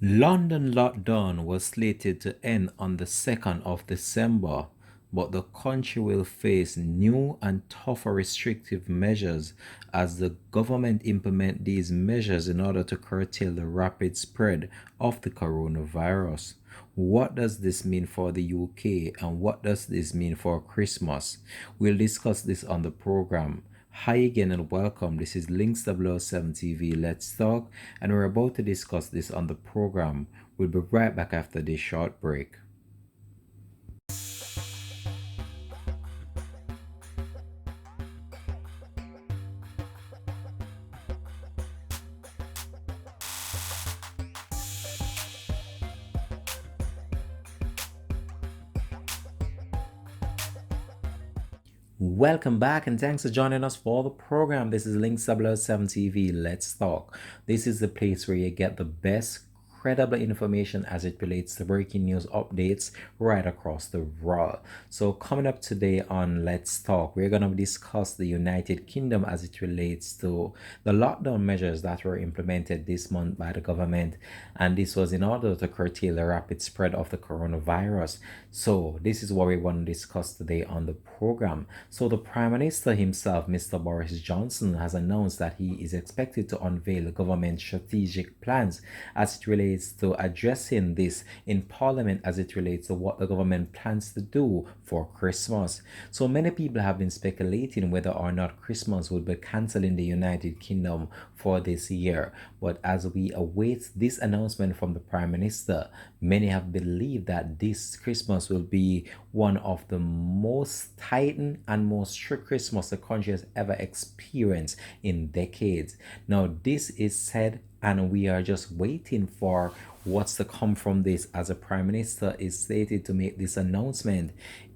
London lockdown was slated to end on the 2nd of December, but the country will face new and tougher restrictive measures as the government implement these measures in order to curtail the rapid spread of the coronavirus. What does this mean for the UK and what does this mean for Christmas? We'll discuss this on the program. Hi again and welcome. This is Links 007 TV Let's Talk, and we're about to discuss this on the program. We'll be right back after this short break. Welcome back and thanks for joining us for the program. This is Links 007 TV Let's Talk. This is the place where you get the best credible information as it relates to breaking news updates right across the world. So coming up today on Let's Talk, we're going to discuss the United Kingdom as it relates to the lockdown measures that were implemented this month by the government, and this was in order to curtail the rapid spread of the coronavirus. So this is what we want to discuss today on the program. So the Prime Minister himself, Mr. Boris Johnson, has announced that he is expected to unveil the government's strategic plans as it relates to addressing this in Parliament as it relates to what the government plans to do for Christmas. So many people have been speculating whether or not Christmas will be cancelled in the United Kingdom for this year. But as we await this announcement from the Prime Minister, many have believed that this Christmas will be one of the most tightened and most strict Christmas the country has ever experienced in decades. Now, this is said, and we are just waiting for what's to come from this, as the Prime Minister is slated to make this announcement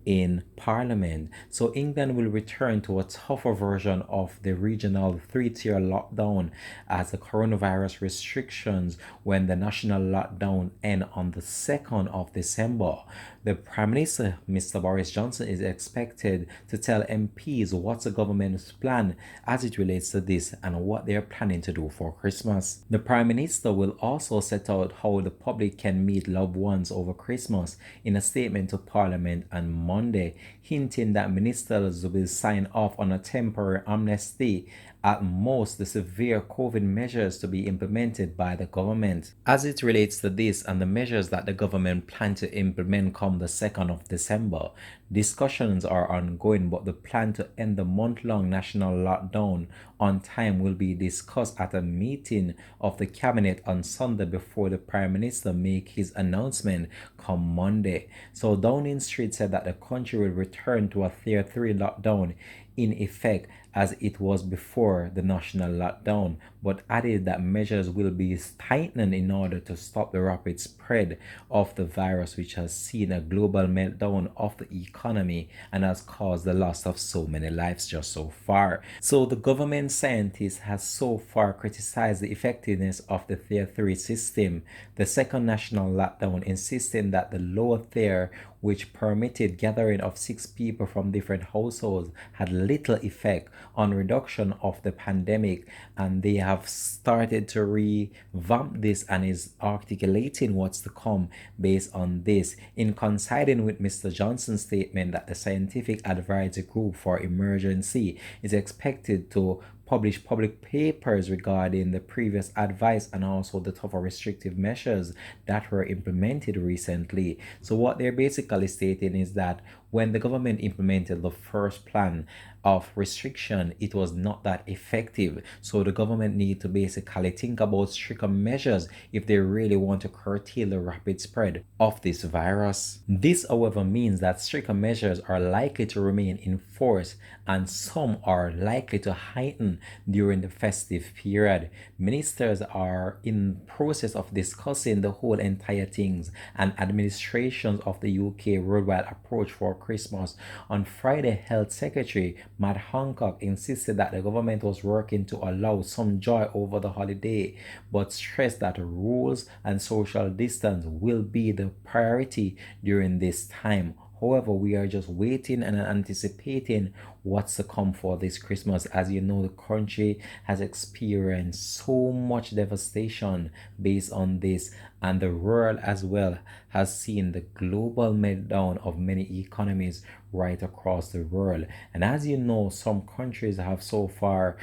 in Parliament. So England will return to a tougher version of the regional three-tier lockdown as the coronavirus restrictions when the national lockdown end on the 2nd of December. The Prime Minister, Mr. Boris Johnson, is expected to tell MPs what's the government's plan as it relates to this and what they're planning to do for Christmas. The Prime Minister will also set out how the public can meet loved ones over Christmas in a statement to Parliament on Monday, hinting that ministers will sign off on a temporary amnesty, at most the severe COVID measures to be implemented by the government. As it relates to this and the measures that the government plan to implement come the 2nd of December, discussions are ongoing, but the plan to end the month-long national lockdown on time will be discussed at a meeting of the cabinet on Sunday before the Prime Minister make his announcement come Monday. So Downing Street said that the country will return to a Tier 3 lockdown in effect as it was before the national lockdown, but added that measures will be tightened in order to stop the rapid spread of the virus, which has seen a global meltdown of the economy and has caused the loss of so many lives just so far. So the government scientist has so far criticized the effectiveness of the Tier 3 system, the second national lockdown, insisting that the lower tier, which permitted gathering of 6 people from different households, had little effect on reduction of the pandemic, and they have started to revamp this and is articulating what's to come based on this, in coinciding with Mr. Johnson's statement that the Scientific Advisory Group for Emergency is expected to publish public papers regarding the previous advice and also the tougher restrictive measures that were implemented recently. So what they're basically stating is that when the government implemented the first plan of restriction, it was not that effective. So the government need to basically think about stricter measures if they really want to curtail the rapid spread of this virus. This, however, means that stricter measures are likely to remain in force and some are likely to heighten during the festive period. Ministers are in process of discussing the whole entire things and administrations of the UK worldwide approach for Christmas. On Friday, Health Secretary Matt Hancock insisted that the government was working to allow some joy over the holiday, but stressed that rules and social distance will be the priority during this time. However, we are just waiting and anticipating what's to come for this Christmas. As you know, the country has experienced so much devastation based on this, and the world as well has seen the global meltdown of many economies right across the world. And as you know, some countries have so far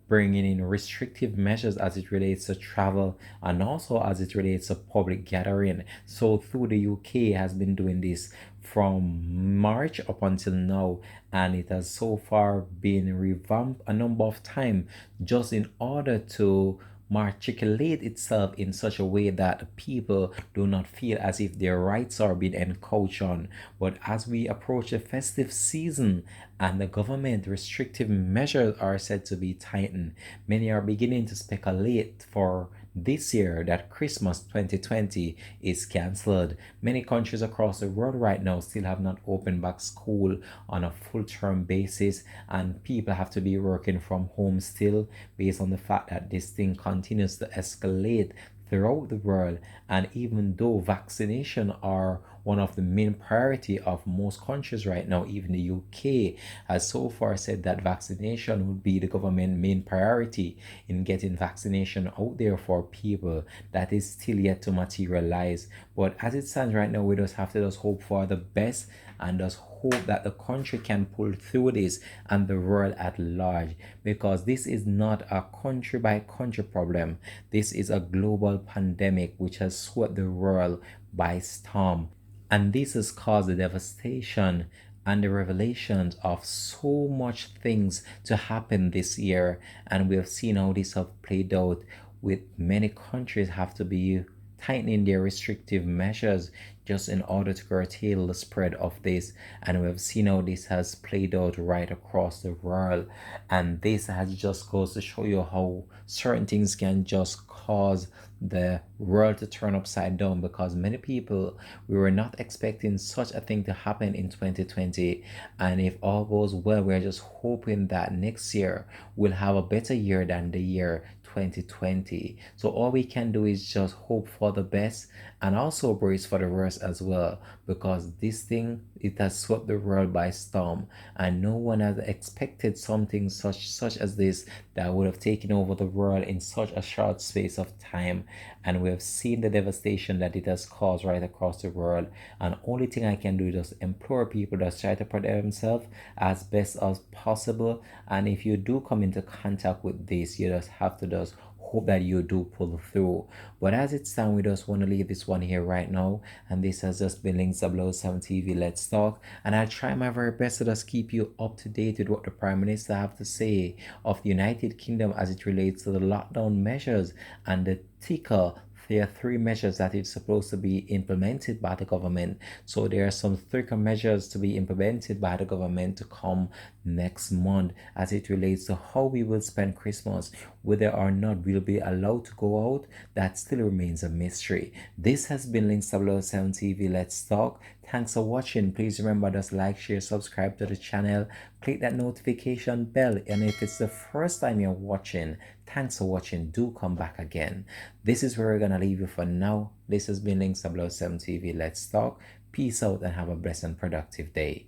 bringing in restrictive measures as it relates to travel and also as it relates to public gathering. So through the UK has been doing this from March up until now, and it has so far been revamped a number of times just in order to articulate itself in such a way that people do not feel as if their rights are being encroached on. But as we approach the festive season and the government restrictive measures are said to be tightened, many are beginning to speculate for this year that Christmas 2020 is cancelled. Many countries across the world right now still have not opened back school on a full term basis, and people have to be working from home still based on the fact that this thing continues to escalate throughout the world. And even though vaccination are one of the main priority of most countries right now, even the UK has so far said that vaccination would be the government main priority in getting vaccination out there for people. That is still yet to materialize. But as it stands right now, we just have to just hope for the best and just hope that the country can pull through this and the world at large, because this is not a country by country problem. This is a global pandemic which has swept the world by storm, and this has caused the devastation and the revelations of so much things to happen this year. And we have seen how this have played out with many countries have to be tightening their restrictive measures just in order to curtail the spread of this. And we've seen how this has played out right across the world. And this has just goes to show you how certain things can just cause the world to turn upside down, because many people, we were not expecting such a thing to happen in 2020. And if all goes well, we're just hoping that next year we'll have a better year than the year 2020. So all we can do is just hope for the best and also brace for the worst as well, because this thing, it has swept the world by storm, and no one has expected something such as this that would have taken over the world in such a short space of time. And we have seen the devastation that it has caused right across the world. And only thing I can do is just implore people to try to protect themselves as best as possible. And if you do come into contact with this, you just have to just hope that you do pull through. But as it stands, we just want to leave this one here right now. And this has just been Link 007 TV Let's Talk. And I'll try my very best to just keep you up to date with what the Prime Minister have to say of the United Kingdom as it relates to the lockdown measures and the ticker. There are three measures that is supposed to be implemented by the government. So there are some thicker measures to be implemented by the government to come next month as it relates to how we will spend Christmas. Whether or not we'll be allowed to go out, that still remains a mystery. This has been Link 007 TV Let's Talk. Thanks for watching. Please remember, just like, share, subscribe to the channel, click that notification bell, and if it's the first time you're watching, thanks for watching. Do come back again. This is where we're gonna leave you for now. This has been Link 007 TV Let's Talk. Peace out and have a blessed and productive day.